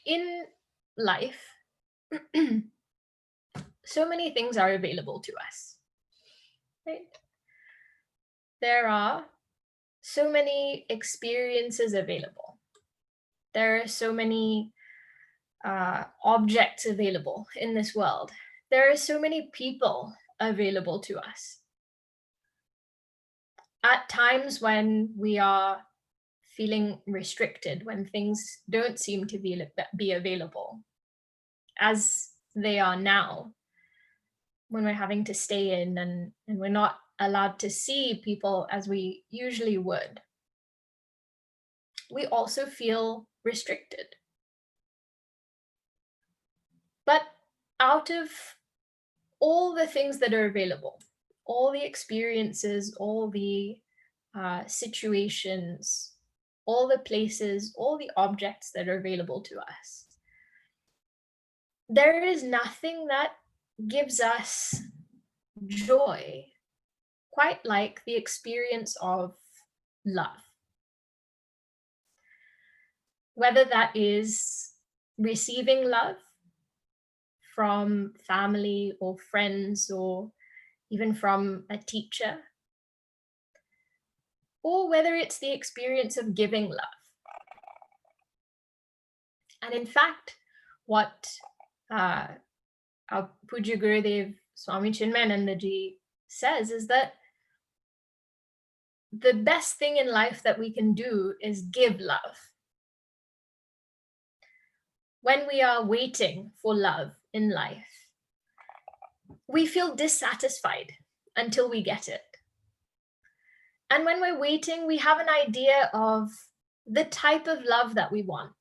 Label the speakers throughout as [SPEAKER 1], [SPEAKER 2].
[SPEAKER 1] in life, so many things are available to us, right? There are so many experiences available. There are so many objects available in this world. There are so many people available to us. At times when we are feeling restricted, when things don't seem to be available, as they are now, when we're having to stay in and we're not allowed to see people as we usually would, we also feel restricted. But out of all the things that are available, all the experiences, all the situations, all the places, all the objects that are available to us, there is nothing that gives us joy quite like the experience of love. Whether that is receiving love from family or friends or even from a teacher, or whether it's the experience of giving love. And in fact, what our Pujya Gurudev Swami Chinmayanandaji says is that the best thing in life that we can do is give love. When we are waiting for love in life, we feel dissatisfied until we get it. And when we're waiting, we have an idea of the type of love that we want.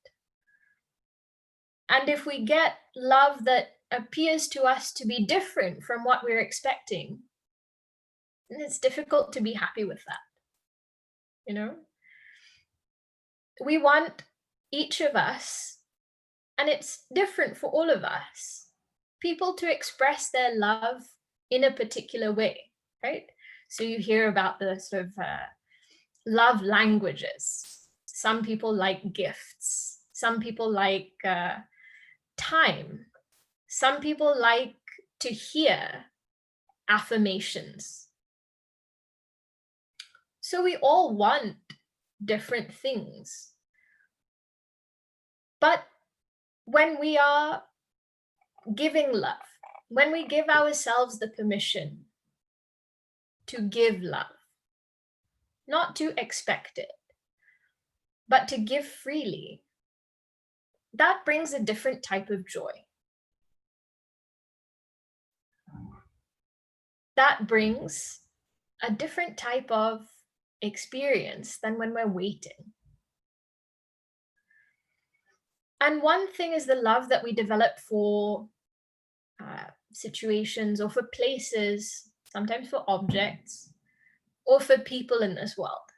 [SPEAKER 1] And if we get love that appears to us to be different from what we're expecting, then it's difficult to be happy with that. You know? We want each of us, and it's different for all of us, people to express their love in a particular way, right? So you hear about the sort of love languages. Some people like gifts. Some people like time. Some people like to hear affirmations. So we all want different things. But when we are giving love, when we give ourselves the permission to give love, not to expect it, but to give freely, that brings a different type of joy. That brings a different type of experience than when we're waiting. And one thing is the love that we develop for situations or for places, sometimes for objects, or for people in this world.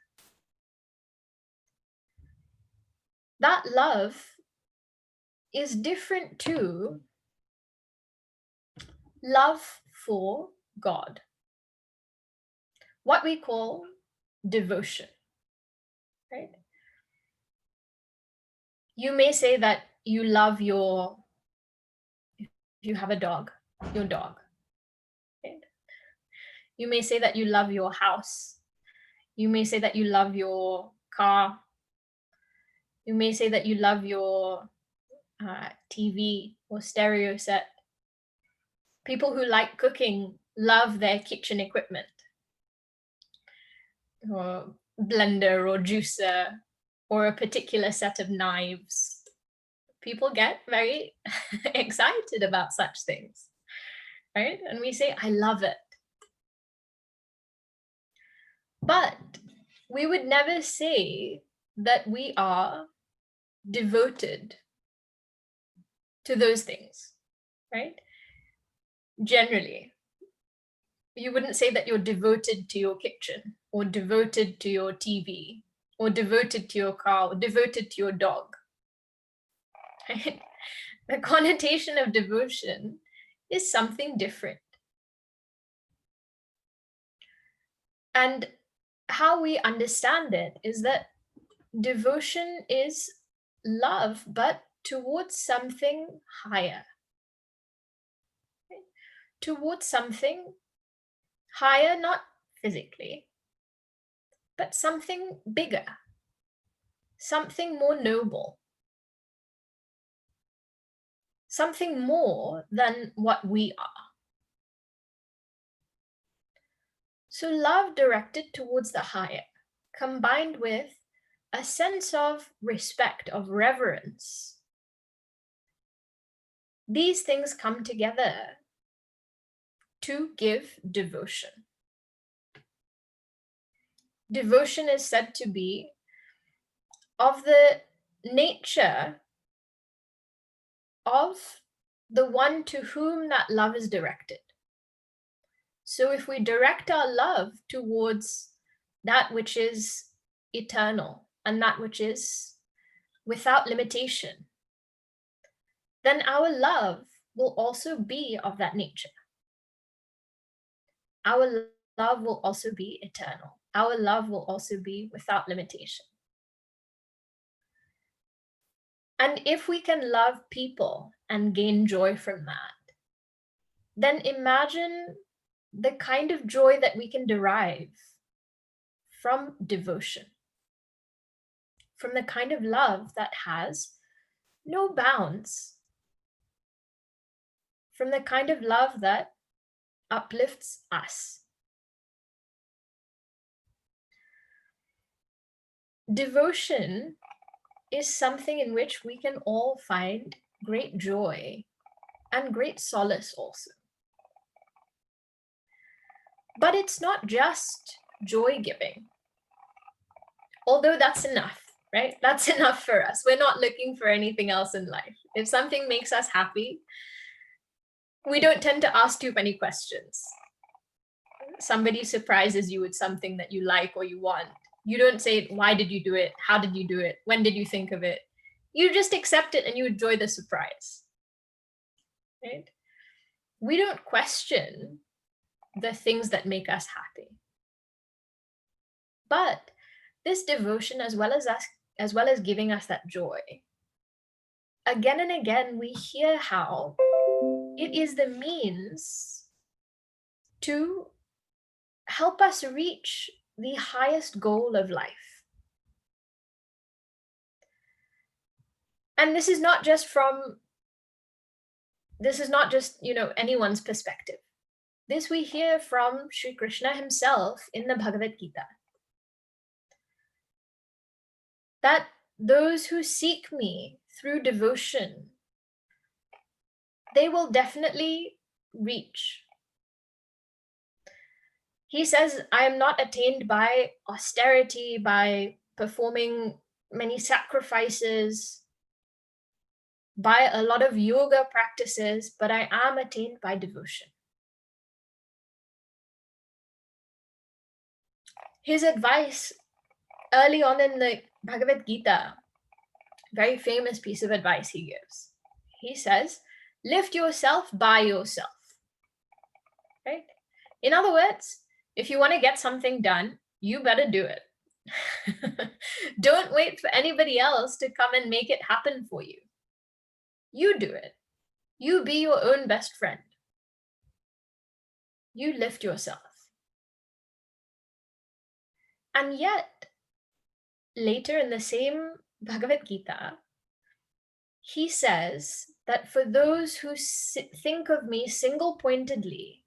[SPEAKER 1] That love is different to love for God, what we call devotion, right? You may say that you love if you have a dog, your dog, right? You may say that you love your house. You may say that you love your car. You may say that you love your TV or stereo set. People who like cooking love their kitchen equipment, or blender or juicer, or a particular set of knives. People get very excited about such things, right? And we say, I love it. But we would never say that we are devoted to those things, right? Generally, you wouldn't say that you're devoted to your kitchen, or devoted to your TV, or devoted to your car, or devoted to your dog. Right? The connotation of devotion is something different. And how we understand it is that devotion is love, but towards something higher, towards something higher, not physically, but something bigger, something more noble, something more than what we are. So love directed towards the higher, combined with a sense of respect, of reverence, these things come together to give devotion. Devotion is said to be of the nature of the one to whom that love is directed. So if we direct our love towards that which is eternal and that which is without limitation, then our love will also be of that nature. Our love will also be eternal. Our love will also be without limitation. And if we can love people and gain joy from that, then imagine the kind of joy that we can derive from devotion, from the kind of love that has no bounds, from the kind of love that uplifts us. Devotion is something in which we can all find great joy and great solace also. But it's not just joy-giving, although that's enough, right? That's enough for us. We're not looking for anything else in life. If something makes us happy, we don't tend to ask too many questions. Somebody surprises you with something that you like or you want. You don't say, why did you do it? How did you do it? When did you think of it? You just accept it and you enjoy the surprise, right? We don't question the things that make us happy. But this devotion, as well as giving us that joy, again and again, we hear how it is the means to help us reach the highest goal of life. And this is not just, anyone's perspective. This we hear from Sri Krishna himself in the Bhagavad Gita. That those who seek me through devotion, they will definitely reach. He says, I am not attained by austerity, by performing many sacrifices, by a lot of yoga practices, but I am attained by devotion. His advice early on in the Bhagavad Gita, very famous piece of advice he gives. He says, lift yourself by yourself, right? In other words, if you want to get something done, you better do it. Don't wait for anybody else to come and make it happen for you. You do it. You be your own best friend. You lift yourself. And yet, later in the same Bhagavad Gita, he says that for those who think of me single-pointedly,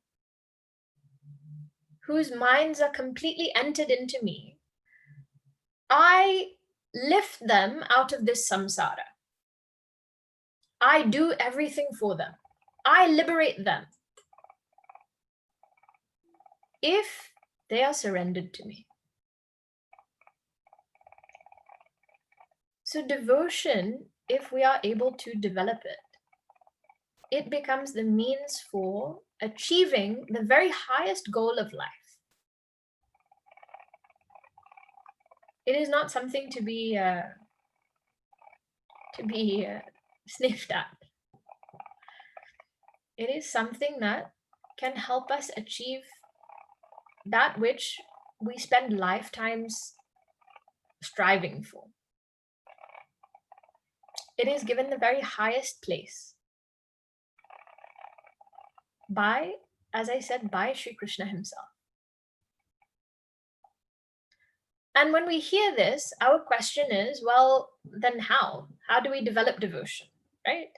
[SPEAKER 1] whose minds are completely entered into me, I lift them out of this samsara. I do everything for them. I liberate them if they are surrendered to me. So devotion, if we are able to develop it, it becomes the means for achieving the very highest goal of life. It is not something to be sniffed at. It is something that can help us achieve that which we spend lifetimes striving for. it is given the very highest place by, as I said, by Sri Krishna himself. And when we hear this, our question is, well, then how? How do we develop devotion, right?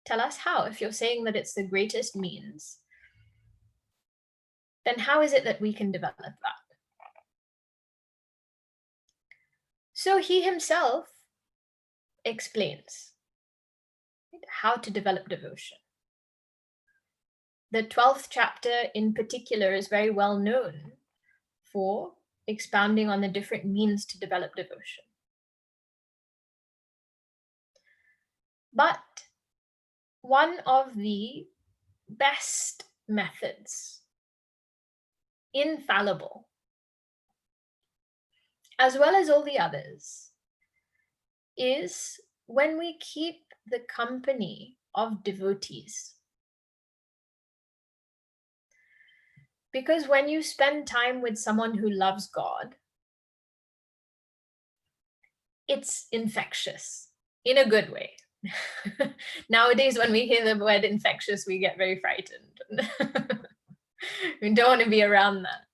[SPEAKER 1] Tell us how. If you're saying that it's the greatest means, then how is it that we can develop that? So he himself explains how to develop devotion. The 12th chapter in particular is very well known for expounding on the different means to develop devotion. But one of the best methods, infallible, as well as all the others, is when we keep the company of devotees. Because when you spend time with someone who loves God, it's infectious in a good way. Nowadays, when we hear the word infectious, we get very frightened. We don't want to be around that.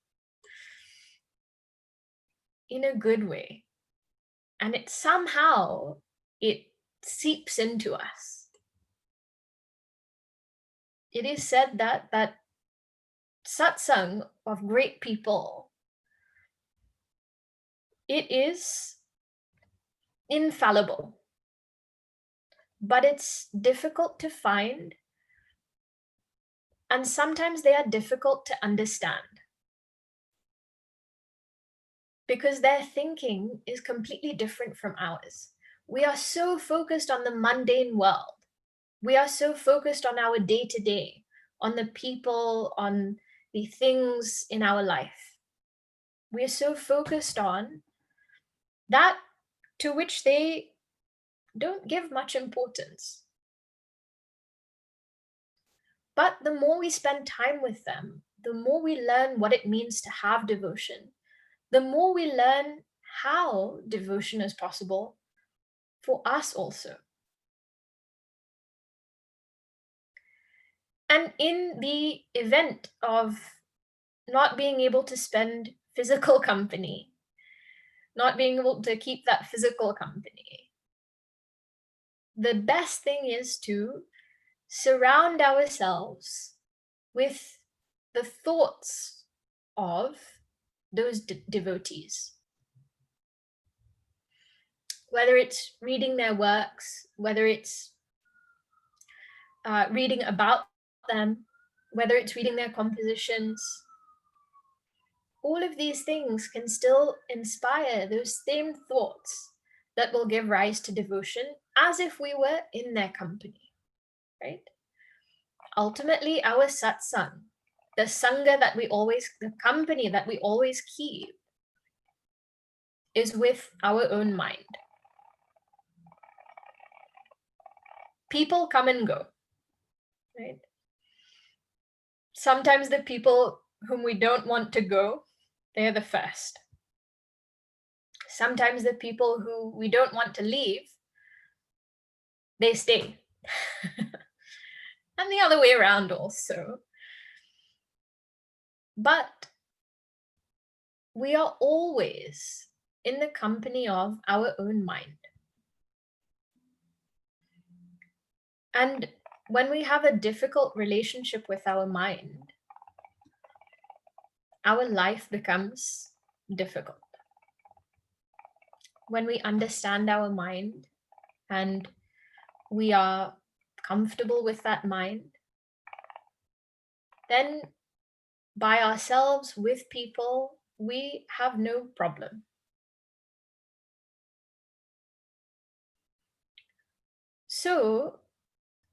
[SPEAKER 1] In a good way. And it somehow, it seeps into us. It is said that satsang of great people, it is infallible, but it's difficult to find, and sometimes they are difficult to understand because their thinking is completely different from ours. We are so focused on the mundane world. We are so focused on our day-to-day, on the people, on the things in our life. We are so focused on that to which they don't give much importance. But the more we spend time with them, the more we learn what it means to have devotion, the more we learn how devotion is possible for us also. And in the event of not being able to spend physical company, not being able to keep that physical company, the best thing is to surround ourselves with the thoughts of those devotees. Whether it's reading their works, whether it's reading about them, whether it's reading their compositions, all of these things can still inspire those same thoughts that will give rise to devotion as if we were in their company, right? Ultimately, our satsang, the sangha that we always, the company that we always keep, is with our own mind. People come and go, right? Sometimes the people whom we don't want to go, they're the first. Sometimes the people who we don't want to leave, they stay. And the other way around also. But we are always in the company of our own mind. And when we have a difficult relationship with our mind, our life becomes difficult. When we understand our mind and we are comfortable with that mind, then by ourselves, with people, we have no problem. So,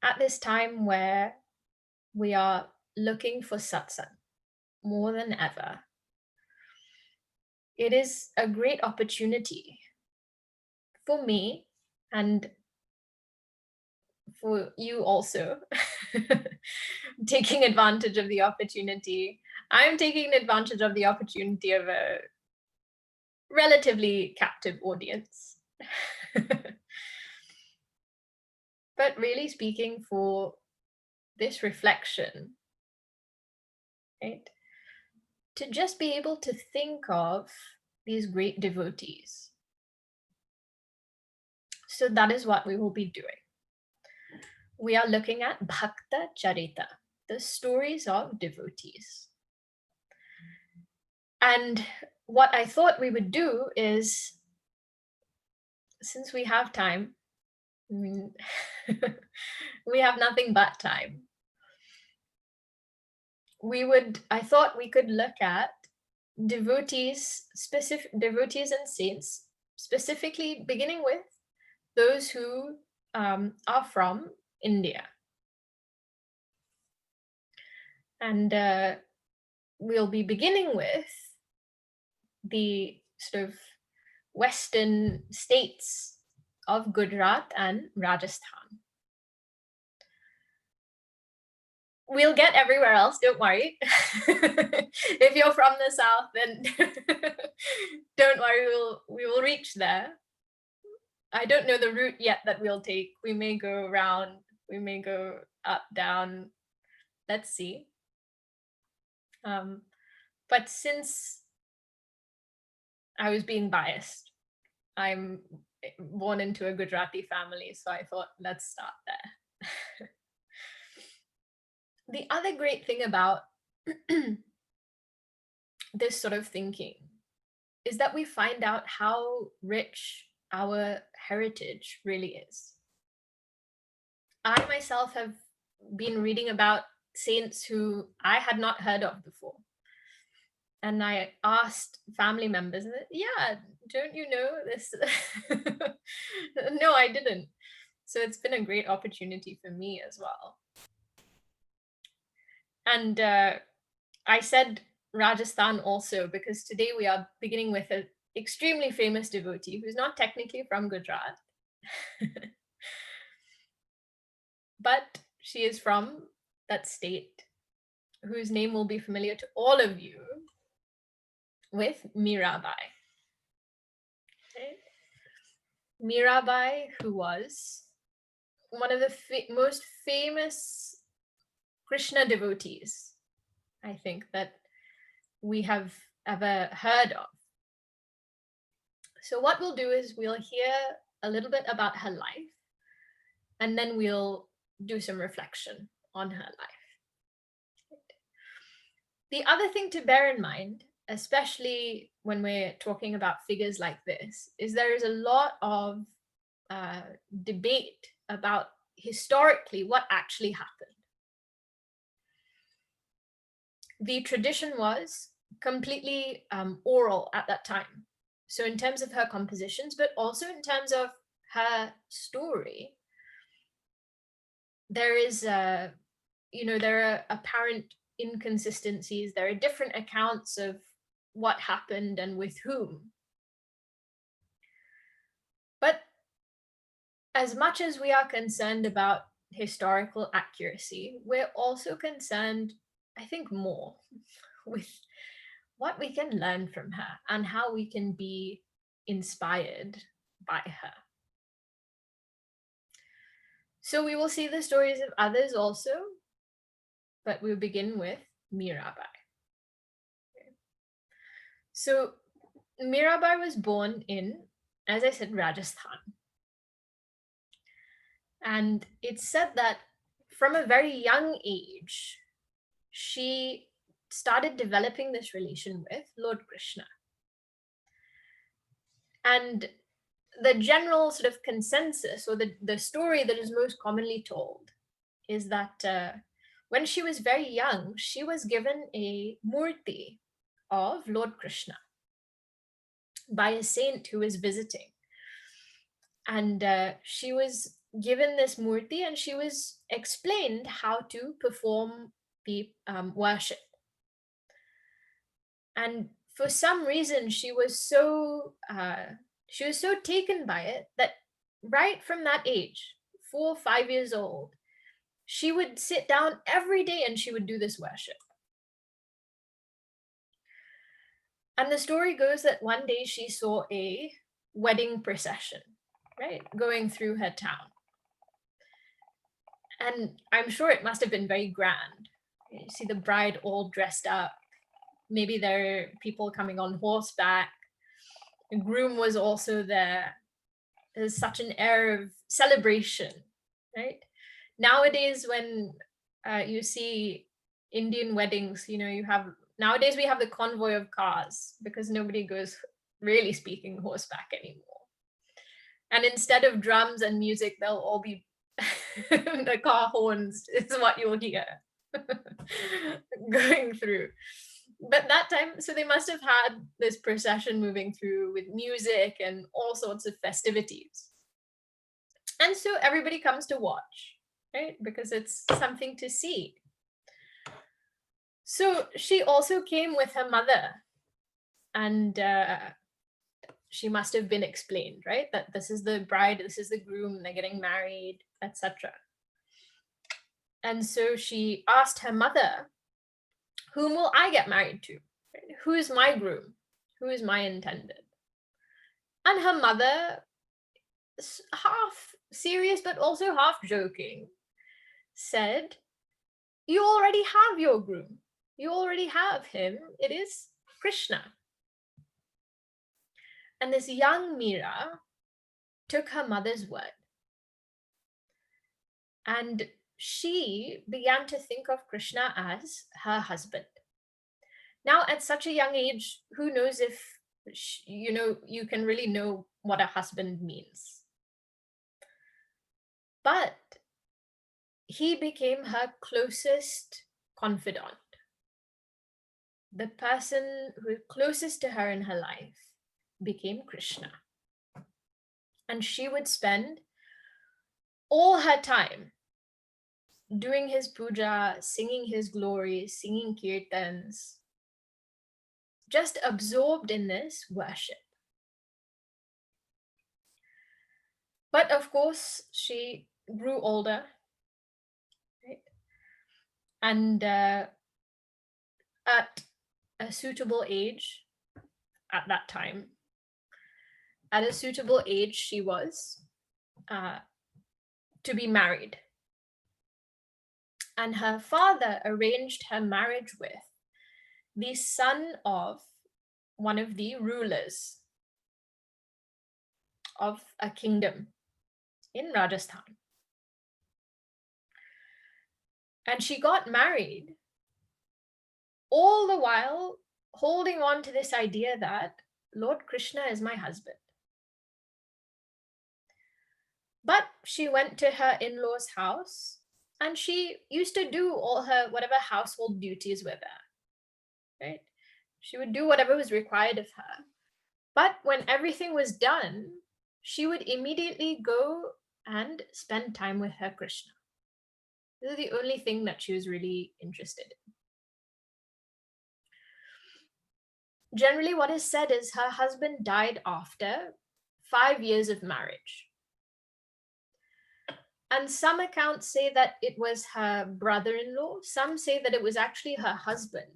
[SPEAKER 1] at this time where we are looking for satsang more than ever, it is a great opportunity for me and for you also, taking advantage of the opportunity. I'm taking advantage of the opportunity of a relatively captive audience. But really speaking, for this reflection, right, to just be able to think of these great devotees. So that is what we will be doing. We are looking at Bhaktacarita, the stories of devotees. And what I thought we would do is, since we have time, we have nothing but time. I thought we could look at devotees, specific devotees and saints, specifically beginning with those who are from India. And we'll be beginning with the sort of western states of Gujarat and Rajasthan. We'll get everywhere else, don't worry. If you're from the south, then don't worry, we will reach there. I don't know the route yet that we'll take. We may go around, we may go up, down. Let's see. But since I was being biased, I'm born into a Gujarati family, so I thought, let's start there. The other great thing about this sort of thinking is that we find out how rich our heritage really is. I myself have been reading about saints who I had not heard of before. And I asked family members, yeah, don't you know this? No, I didn't. So it's been a great opportunity for me as well. And I said Rajasthan also because today we are beginning with an extremely famous devotee who's not technically from Gujarat, but she is from that state, whose name will be familiar to all of you, with Mirabai. Okay. Mirabai, who was one of the most famous Krishna devotees, I think, that we have ever heard of. So what we'll do is we'll hear a little bit about her life, and then we'll do some reflection on her life. The other thing to bear in mind, especially when we're talking about figures like this, is there is a lot of debate about historically what actually happened. The tradition was completely oral at that time. So in terms of her compositions, but also in terms of her story, there is, there are apparent inconsistencies. There are different accounts of what happened and with whom. But as much as we are concerned about historical accuracy, we're also concerned, I think, more with what we can learn from her and how we can be inspired by her. So we will see the stories of others also, but we'll begin with Mirabai. Okay. So Mirabai was born in, as I said, Rajasthan. And it's said that from a very young age, she started developing this relation with Lord Krishna. And the general sort of consensus, or the story that is most commonly told, is that when she was very young, she was given a murti of Lord Krishna by a saint who was visiting. And she was given this murti and she was explained how to perform the worship. And for some reason, she was so taken by it that right from that age, 4 or 5 years old, she would sit down every day and she would do this worship. And the story goes that one day she saw a wedding procession, right, going through her town. And I'm sure it must have been very grand. You see the bride all dressed up. Maybe there are people coming on horseback. The groom was also there. There's such an air of celebration, right? Nowadays, when you see Indian weddings, nowadays we have the convoy of cars because nobody goes really speaking horseback anymore. And instead of drums and music, they'll all be the car horns is what you'll hear going through. But that time, so they must have had this procession moving through with music and all sorts of festivities. And so everybody comes to watch, right? Because it's something to see. So she also came with her mother, and she must have been explained, right? That this is the bride, this is the groom, they're getting married, etc. And so she asked her mother, whom will I get married to? Who is my groom? Who is my intended? And her mother, half serious but also half joking, said, you already have your groom. You already have him. It is Krishna. And this young Mira took her mother's word. And she began to think of Krishna as her husband. Now, at such a young age, who knows if, you can really know what a husband means. But he became her closest confidant. The person who was closest to her in her life became Krishna. And she would spend all her time doing his puja, singing his glories, singing kirtans, just absorbed in this worship. But of course, she grew older, right? And at a suitable age, at that time, at a suitable age, she was to be married. And her father arranged her marriage with the son of one of the rulers of a kingdom in Rajasthan. And she got married, all the while holding on to this idea that Lord Krishna is my husband. But she went to her in-laws' house, and she used to do all her whatever household duties were there, right? She would do whatever was required of her. But when everything was done, she would immediately go and spend time with her Krishna. This is the only thing that she was really interested in. Generally, what is said is her husband died after 5 years of marriage. And some accounts say that it was her brother-in-law. Some say that it was actually her husband.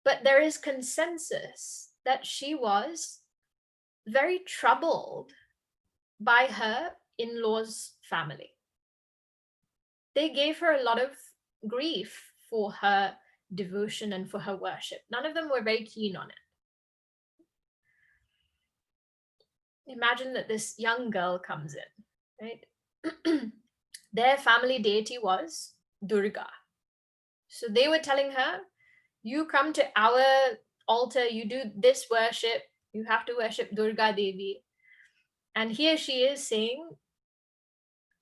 [SPEAKER 1] But there is consensus that she was very troubled by her in-laws' family. They gave her a lot of grief for her devotion and for her worship. None of them were very keen on it. Imagine that this young girl comes in, right? Their family deity was Durga. So they were telling her, you come to our altar, you do this worship, you have to worship Durga Devi. And here she is saying,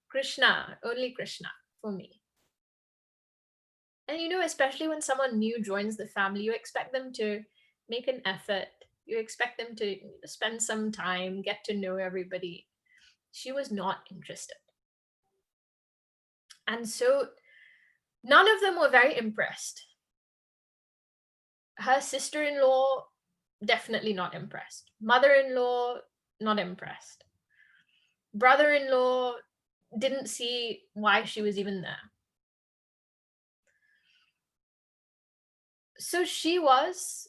[SPEAKER 1] Krishna, only Krishna for me. And especially when someone new joins the family, you expect them to make an effort. You expect them to spend some time, get to know everybody. She was not interested. And so none of them were very impressed. Her sister-in-law, definitely not impressed. Mother-in-law, not impressed. Brother-in-law didn't see why she was even there. So she was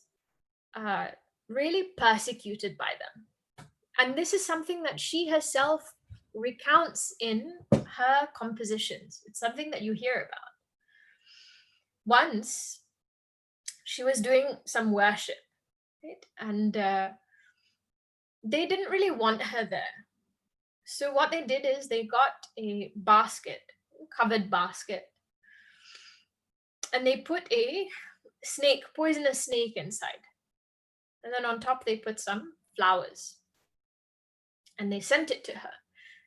[SPEAKER 1] really persecuted by them. And this is something that she herself recounts in her compositions. It's something that you hear about. Once she was doing some worship, right? And they didn't really want her there. So what they did is they got a basket, covered basket, and they put a snake, poisonous snake inside. And then on top they put some flowers. And they sent it to her.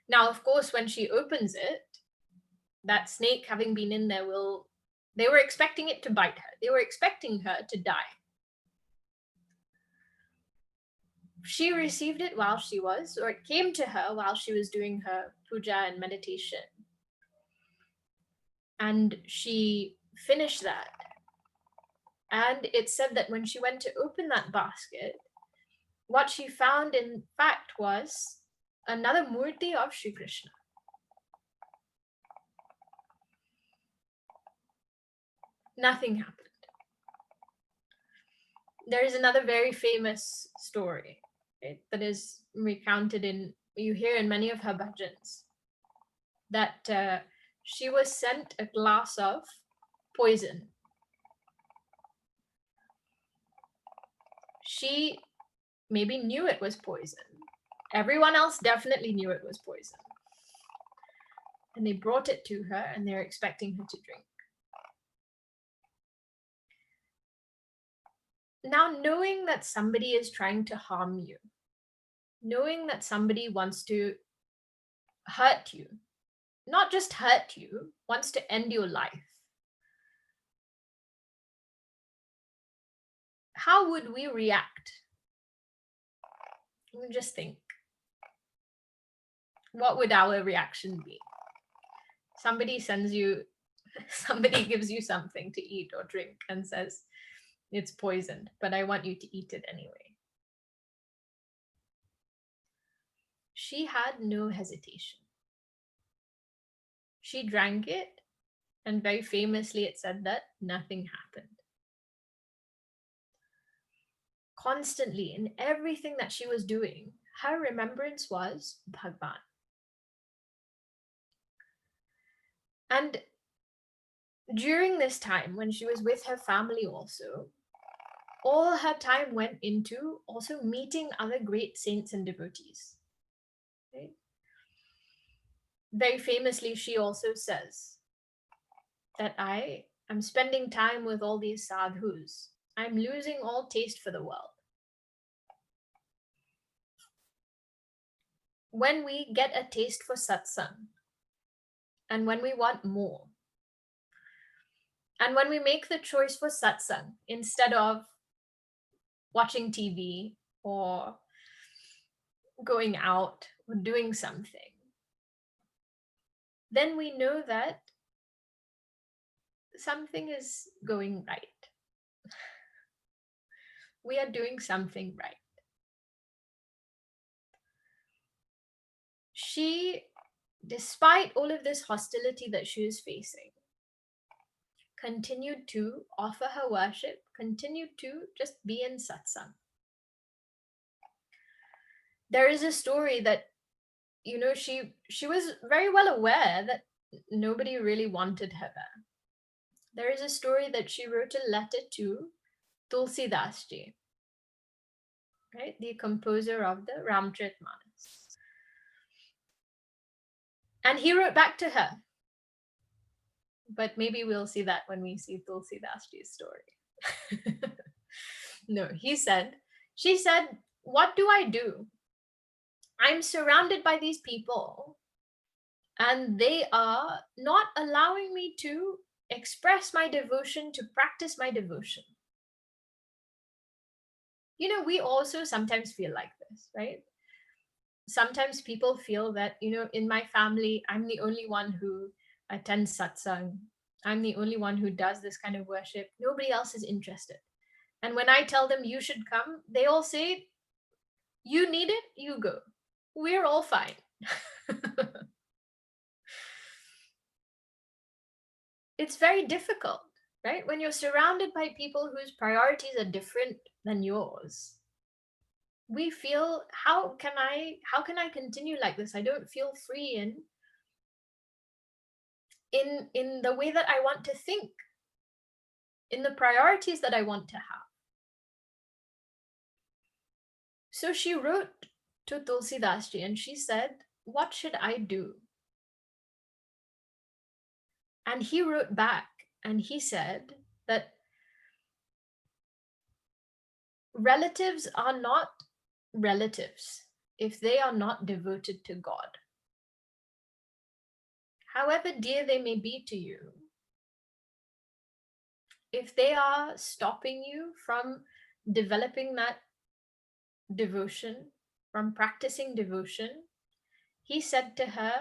[SPEAKER 1] Now, of course, when she opens it, that snake, having been in there, they were expecting it to bite her. They were expecting her to die. She received it while she was, or it came to her while she was doing her puja and meditation. And she finished that. And it said that when she went to open that basket, what she found, in fact, was another murti of Sri Krishna. Nothing happened. There is another very famous story, right, that is recounted you hear in many of her bhajans, that she was sent a glass of poison. She maybe knew it was poison. Everyone else definitely knew it was poison. And they brought it to her and they're expecting her to drink. Now, knowing that somebody is trying to harm you, knowing that somebody wants to hurt you, not just hurt you, wants to end your life, how would we react? Just think. What would our reaction be? Somebody gives you something to eat or drink and says, it's poisoned, but I want you to eat it anyway. She had no hesitation. She drank it, and very famously it said that nothing happened. Constantly, in everything that she was doing, her remembrance was Bhagwan. And during this time, when she was with her family also, all her time went into also meeting other great saints and devotees. Right? Very famously, she also says that I am spending time with all these sadhus. I'm losing all taste for the world. When we get a taste for satsang, and when we want more, and when we make the choice for satsang instead of watching TV or going out or doing something, then we know that something is going right. We are doing something right. She, despite all of this hostility that she was facing, continued to offer her worship, continued to just be in satsang. There is a story that, she was very well aware that nobody really wanted her there. There is a story that she wrote a letter to Tulsi Das Ji, right, the composer of the Ramcharitmanas. And he wrote back to her. But maybe we'll see that when we see Tulsi Das Ji's story. No, she said, what do I do? I'm surrounded by these people and they are not allowing me to express my devotion, to practice my devotion. We also sometimes feel like this, right? Sometimes people feel that, in my family, I'm the only one who attends satsang. I'm the only one who does this kind of worship. Nobody else is interested. And when I tell them you should come, they all say, you need it, you go. We're all fine. It's very difficult, right? When you're surrounded by people whose priorities are different than yours, we feel, how can I continue like this? I don't feel free in the way that I want to think, in the priorities that I want to have. So she wrote to Tulsidas Ji and she said, what should I do? And he wrote back and he said that relatives are not relatives if they are not devoted to God. However dear they may be to you, if they are stopping you from developing that devotion, from practicing devotion, he said to her,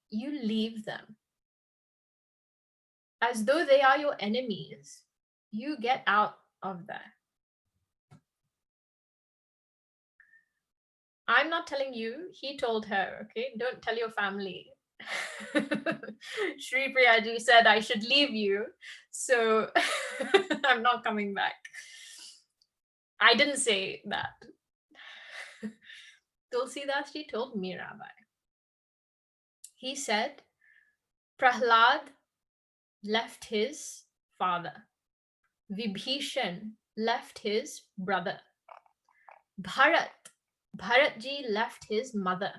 [SPEAKER 1] you leave them. As though they are your enemies, you get out of there. I'm not telling you, he told her, okay, don't tell your family. Shripriya ji said I should leave you, so I'm not coming back. I didn't say that. Tulsidas ji told Mirabai. He said, Prahlad left his father. Vibhishan left his brother. Bharatji left his mother.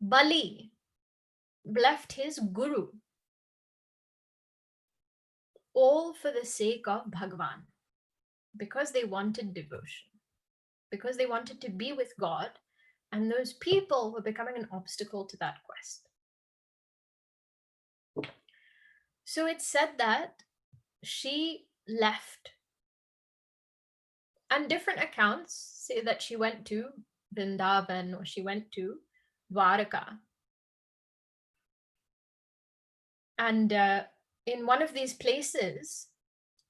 [SPEAKER 1] Bali left his guru. All for the sake of Bhagwan, because they wanted devotion, because they wanted to be with God, and those people were becoming an obstacle to that quest. So it's said that she left. And different accounts say that she went to Vrindavan or she went to Dwaraka. And in one of these places,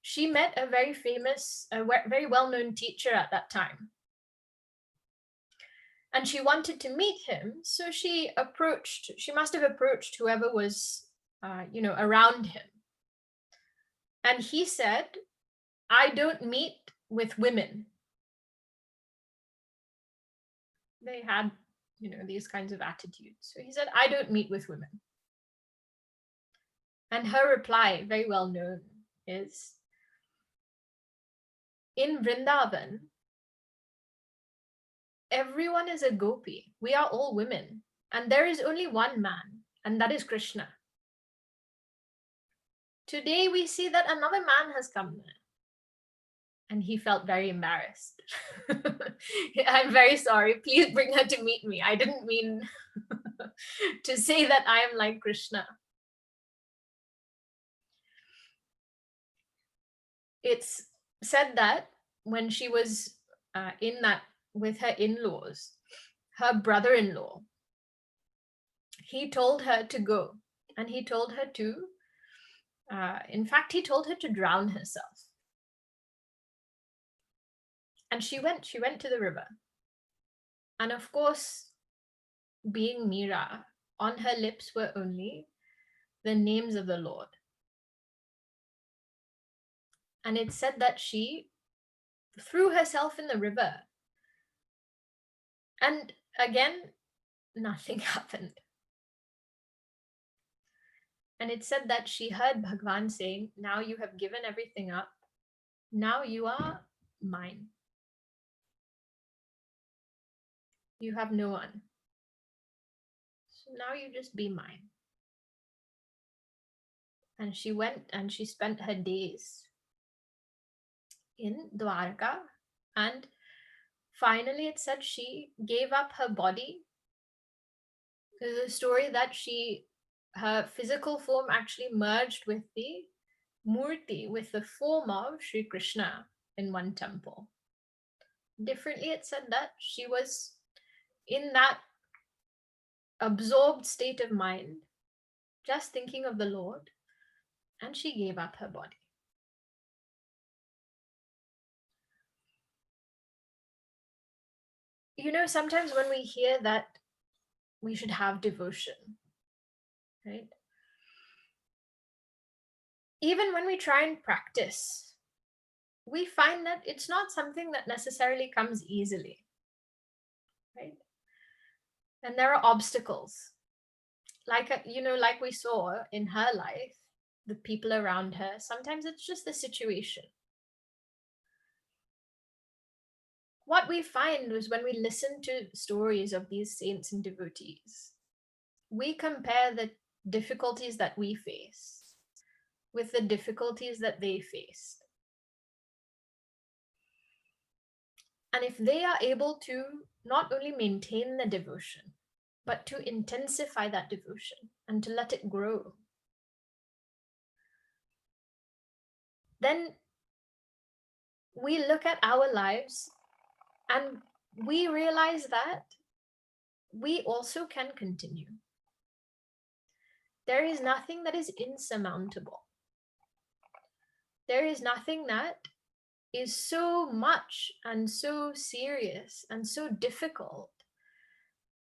[SPEAKER 1] she met a very famous, very well-known teacher at that time. And she wanted to meet him, so she must have approached whoever was, around him. And he said, I don't meet with women. They had, these kinds of attitudes. So he said, I don't meet with women. And her reply, very well known, is, in Vrindavan, everyone is a gopi. We are all women. And there is only one man, and that is Krishna. Today we see that another man has come there. And he felt very embarrassed. I'm very sorry. Please bring her to meet me. I didn't mean to say that I am like Krishna. It's said that when she was with her in-laws, her brother-in-law, he told her to go, and he told her to, in fact, he told her to drown herself. And she went to the river. And of course, being Mira, on her lips were only the names of the Lord. And it's said that she threw herself in the river. And again, nothing happened. And it said that she heard Bhagwan saying, now you have given everything up. Now you are mine. You have no one. So now you just be mine. And she went and she spent her days in Dwarka. And finally it said she gave up her body. There's a story that her physical form actually merged with the murti, with the form of Sri Krishna in one temple. Differently, it said that she was in that absorbed state of mind, just thinking of the Lord, and she gave up her body. Sometimes when we hear that we should have devotion, right? Even when we try and practice, we find that it's not something that necessarily comes easily, right? And there are obstacles. Like, like we saw in her life, the people around her, sometimes it's just the situation. What we find was when we listen to stories of these saints and devotees, we compare the difficulties that we face with the difficulties that they faced. And if they are able to not only maintain the devotion, but to intensify that devotion and to let it grow, then we look at our lives and we realize that we also can continue. There is nothing that is insurmountable. There is nothing that is so much and so serious and so difficult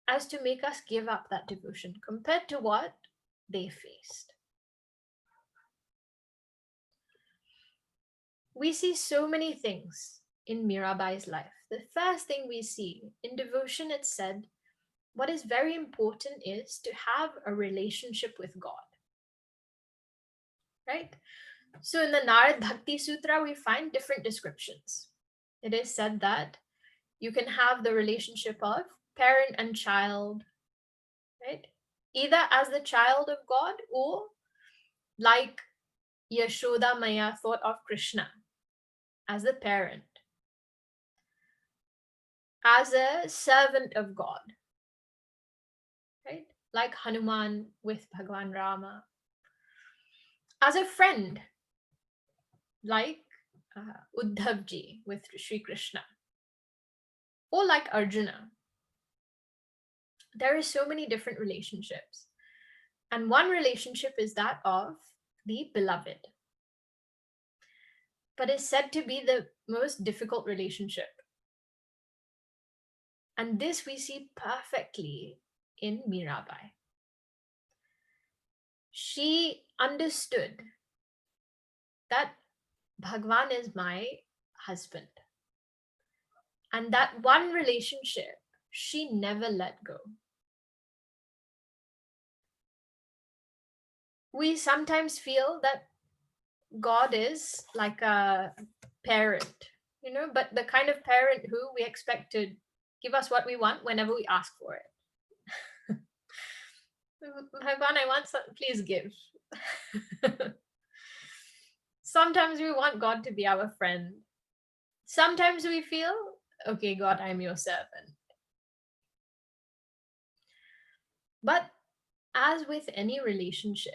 [SPEAKER 1] as to make us give up that devotion compared to what they faced. We see so many things in Mirabai's life. The first thing we see in devotion, it's said, what is very important is to have a relationship with God. Right? So in the Narad Bhakti Sutra, we find different descriptions. It is said that you can have the relationship of parent and child, right? Either as the child of God or like Yashoda Maya thought of Krishna as the parent, as a servant of God, right? Like Hanuman with Bhagwan Rama, as a friend, like Uddhavji with Sri Krishna, or like Arjuna. There are so many different relationships. And one relationship is that of the beloved, but is said to be the most difficult relationship. And this we see perfectly in Mirabai. She understood that Bhagwan is my husband. And that one relationship, she never let go. We sometimes feel that God is like a parent, but the kind of parent who we expect to give us what we want whenever we ask for it. Bhagwan, I want something, please give. Sometimes we want God to be our friend. Sometimes we feel, okay, God, I'm your servant. But as with any relationship,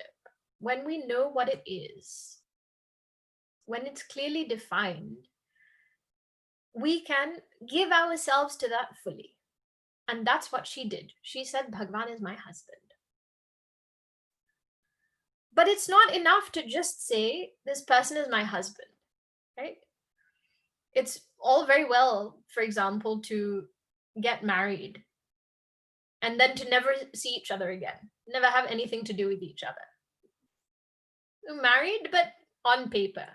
[SPEAKER 1] when we know what it is, when it's clearly defined, we can give ourselves to that fully. And that's what she did. She said, Bhagwan is my husband. But it's not enough to just say, this person is my husband, right? It's all very well, for example, to get married and then to never see each other again, never have anything to do with each other. We're married, but on paper,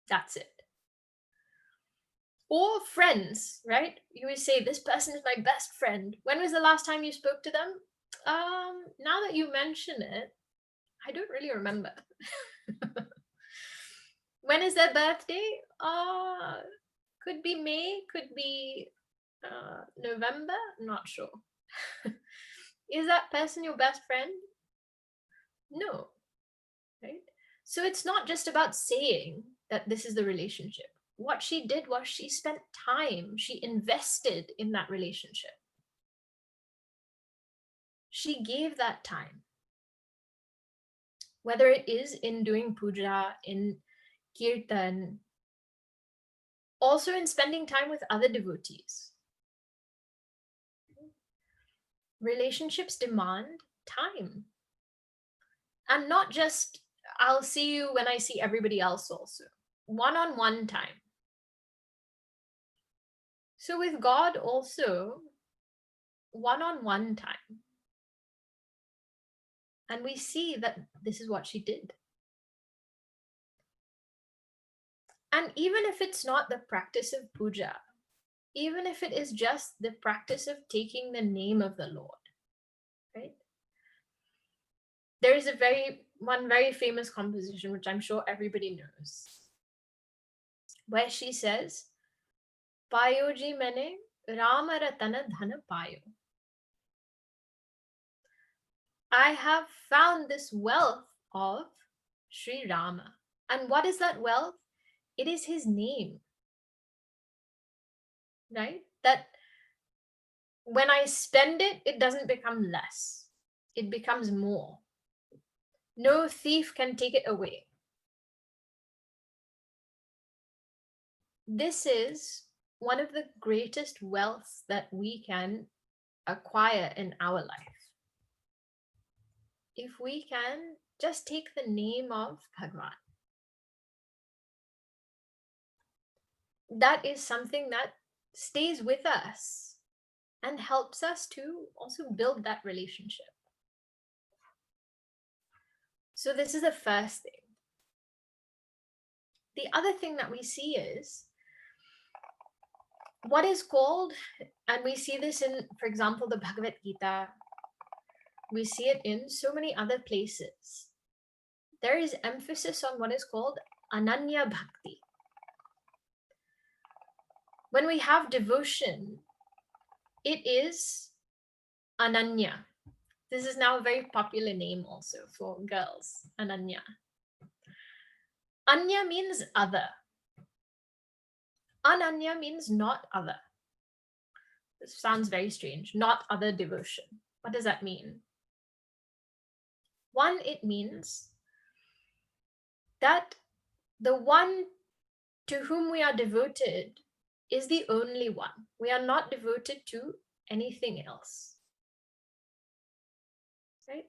[SPEAKER 1] that's it. Or friends, right? You would say, this person is my best friend. When was the last time you spoke to them? Now that you mention it, I don't really remember. When is their birthday? Could be May, could be November, not sure. Is that person your best friend? No, right? So it's not just about saying that this is the relationship. What she did was she spent time, she invested in that relationship. She gave that time. Whether it is in doing puja, in kirtan, also in spending time with other devotees. Relationships demand time. And not just, I'll see you when I see everybody else also. One-on-one time. So with God also, one-on-one time. And we see that this is what she did. And even if it's not the practice of puja, even if it is just the practice of taking the name of the Lord, right? There is one very famous composition, which I'm sure everybody knows, where she says, Payo ji mene Rama ratana dhana payo. I have found this wealth of Sri Rama. And what is that wealth? It is his name, right? That when I spend it, it doesn't become less, it becomes more. No thief can take it away. This is one of the greatest wealths that we can acquire in our life. If we can just take the name of Bhagwan, that is something that stays with us and helps us to also build that relationship. So this is the first thing. The other thing that we see is what is called, and we see this in, for example, the Bhagavad Gita, we see it in so many other places. There is emphasis on what is called Ananya Bhakti. When we have devotion, it is Ananya. This is now a very popular name also for girls, Ananya. Anya means other. Ananya means not other. This sounds very strange. Not other devotion. What does that mean? One, it means that the one to whom we are devoted is the only one. We are not devoted to anything else. Right?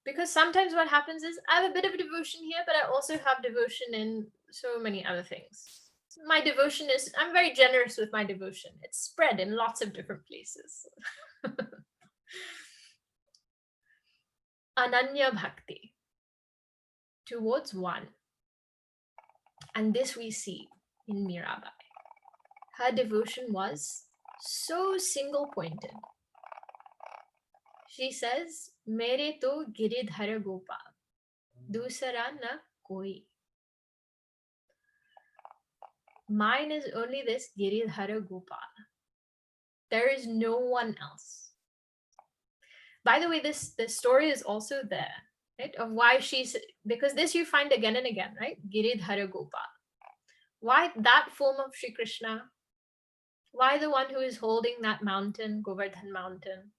[SPEAKER 1] Because sometimes what happens is I have a bit of devotion here, but I also have devotion in so many other things. My devotion is, I'm very generous with my devotion. It's spread in lots of different places. Ananya Bhakti, towards one. And this we see in Mirabai. Her devotion was so single-pointed. She says, Mere to giridhara gopal, dusara na koi. Mine is only this giridhara gopal. There is no one else. By the way, this story is also there, right? Of why she's, because this you find again and again, right? Giridhara gopal. Why that form of Sri Krishna? Why the one who is holding that mountain, Govardhan mountain?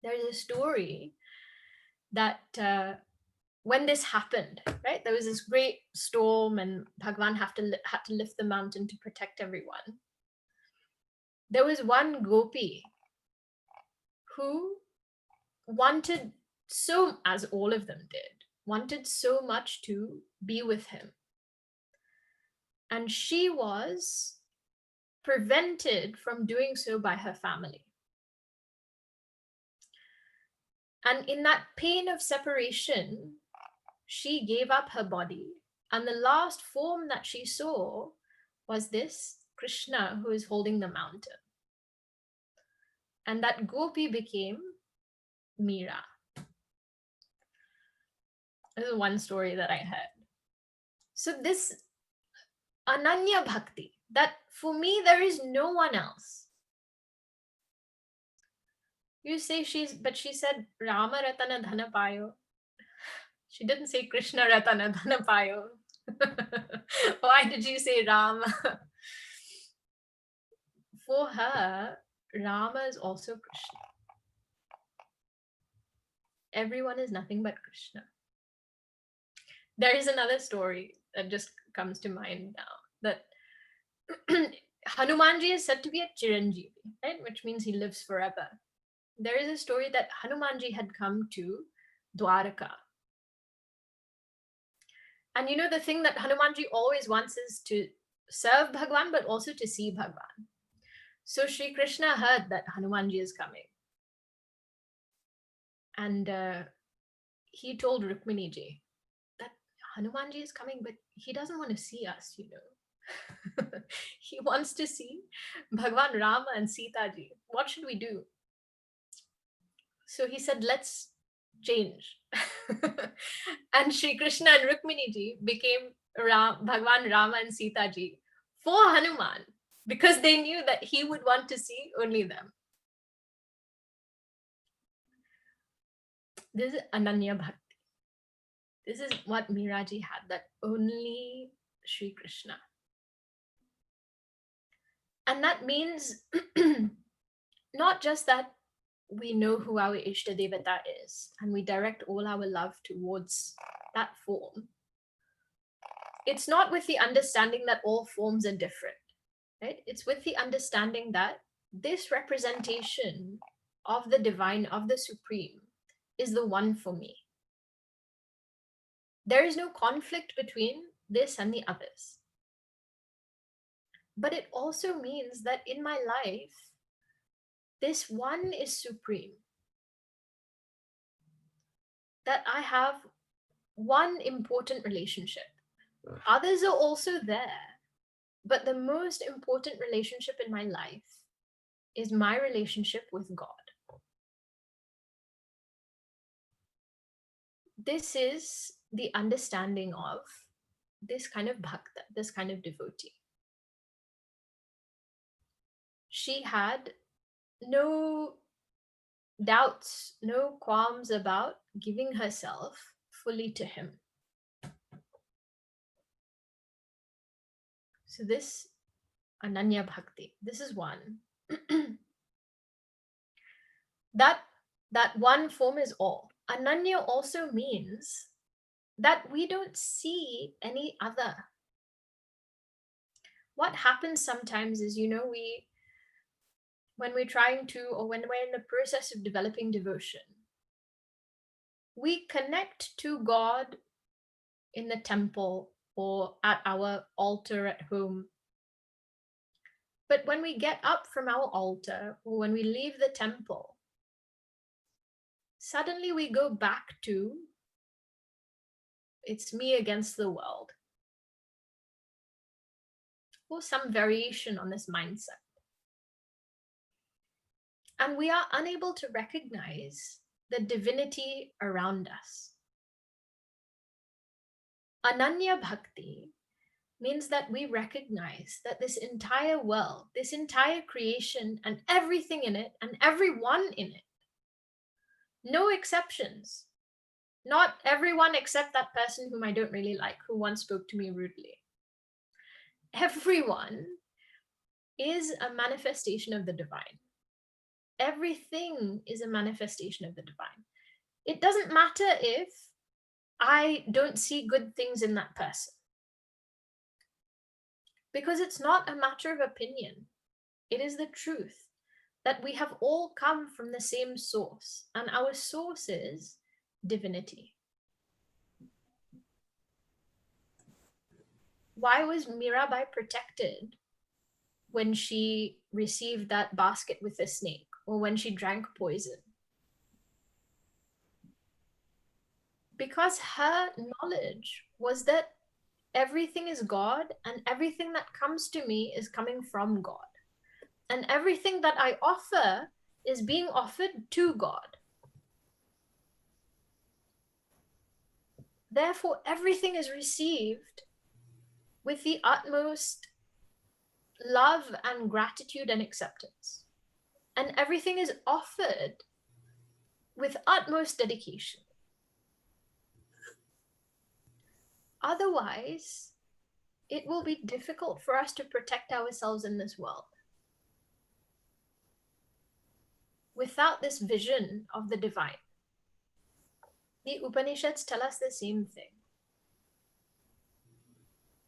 [SPEAKER 1] There's a story that when this happened, right, there was this great storm and Bhagwan had to lift the mountain to protect everyone. There was one gopi who wanted so, as all of them did, wanted so much to be with him. And she was prevented from doing so by her family. And in that pain of separation, she gave up her body. And the last form that she saw was this Krishna who is holding the mountain. And that gopi became Mira. This is one story that I heard. So this Ananya Bhakti, that for me, there is no one else. You say but she said Rama Ratana Dhana Payo. She didn't say Krishna Ratana Dhana Payo. Why did you say Rama? For her, Rama is also Krishna. Everyone is nothing but Krishna. There is another story that just comes to mind now, that Hanumanji is said to be a Chiranjeevi, right? Which means he lives forever. There is a story that Hanumanji had come to Dwaraka. And you know, the thing that Hanumanji always wants is to serve Bhagwan, but also to see Bhagwan. So Shri Krishna heard that Hanumanji is coming. And he told Rukminiji that Hanumanji is coming, but he doesn't want to see us, you know. He wants to see Bhagwan Rama and Sita ji. What should we do? So he said, let's change. And Shri Krishna and Rukmini ji became Bhagwan Rama and Sita ji for Hanuman, because they knew that he would want to see only them. This is Ananya Bhakti. This is what Miraji had, that only Shri Krishna. And that means not just that we know who our Ishta Devata is and we direct all our love towards that form. It's not with the understanding that all forms are different, right? It's with the understanding that this representation of the divine, of the supreme, is the one for me. There is no conflict between this and the others. But it also means that in my life, this one is supreme. That I have one important relationship. Others are also there, but the most important relationship in my life is my relationship with God. This is the understanding of this kind of bhakta, this kind of devotee. She had no doubts, no qualms about giving herself fully to him. So this Ananya Bhakti, this is one. that one form is all. Ananya also means that we don't see any other. What happens sometimes is, you know, when we're trying to, or when we're in the process of developing devotion, we connect to God in the temple or at our altar at home. But when we get up from our altar or when we leave the temple, suddenly we go back to, it's me against the world, or some variation on this mindset. And we are unable to recognize the divinity around us. Ananya Bhakti means that we recognize that this entire world, this entire creation, and everything in it, and everyone in it, no exceptions, not everyone except that person whom I don't really like, who once spoke to me rudely. Everyone is a manifestation of the divine. Everything is a manifestation of the divine. It doesn't matter if I don't see good things in that person, because it's not a matter of opinion. It is the truth that we have all come from the same source, and our source is divinity. Why was Mirabai protected when she received that basket with a snake, or when she drank poison? Because her knowledge was that everything is God, and everything that comes to me is coming from God. And everything that I offer is being offered to God. Therefore, everything is received with the utmost love and gratitude and acceptance. And everything is offered with utmost dedication. Otherwise, it will be difficult for us to protect ourselves in this world. Without this vision of the divine. The Upanishads tell us the same thing.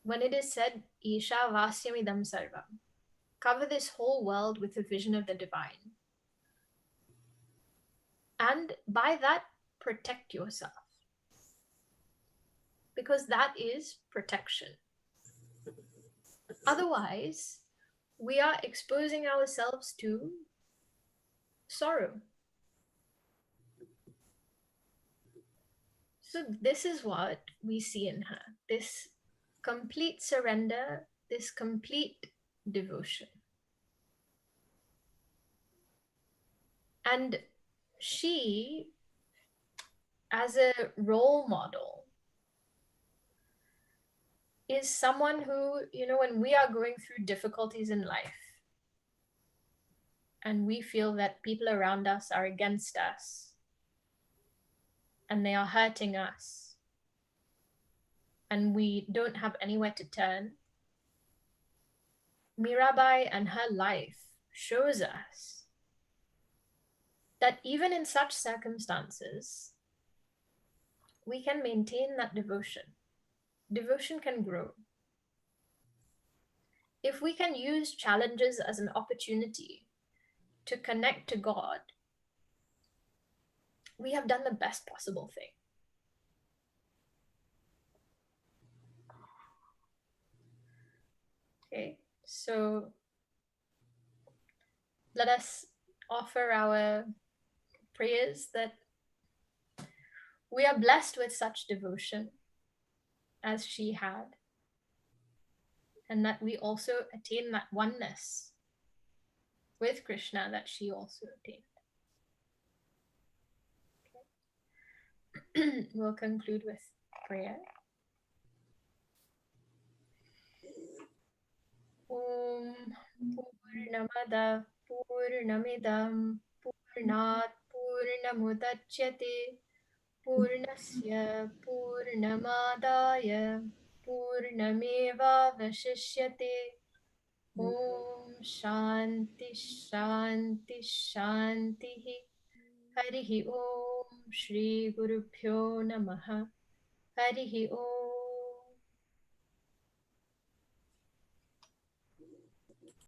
[SPEAKER 1] When it is said, Isha Vasyamidam Sarvam, cover this whole world with a vision of the divine. And by that, protect yourself. Because that is protection. Otherwise, we are exposing ourselves to sorrow. So this is what we see in her, this complete surrender, this complete devotion. And she, as a role model, is someone who, when we are going through difficulties in life and we feel that people around us are against us and they are hurting us and we don't have anywhere to turn, Mirabai and her life shows us that even in such circumstances, we can maintain that devotion. Devotion can grow. If we can use challenges as an opportunity to connect to God, we have done the best possible thing. Okay, so let us offer our prayers that we are blessed with such devotion as she had, and that we also attain that oneness with Krishna that she also attained. Okay. We'll conclude with prayer. Om Purnamada Purnamidam Purnat Purnamudachyate Purnasya Purnamadaya Purnameva Vashishyate. Om Shanti Shanti Shanti. Harihi Om Shri Gurubhyo Namaha. Harihi Om.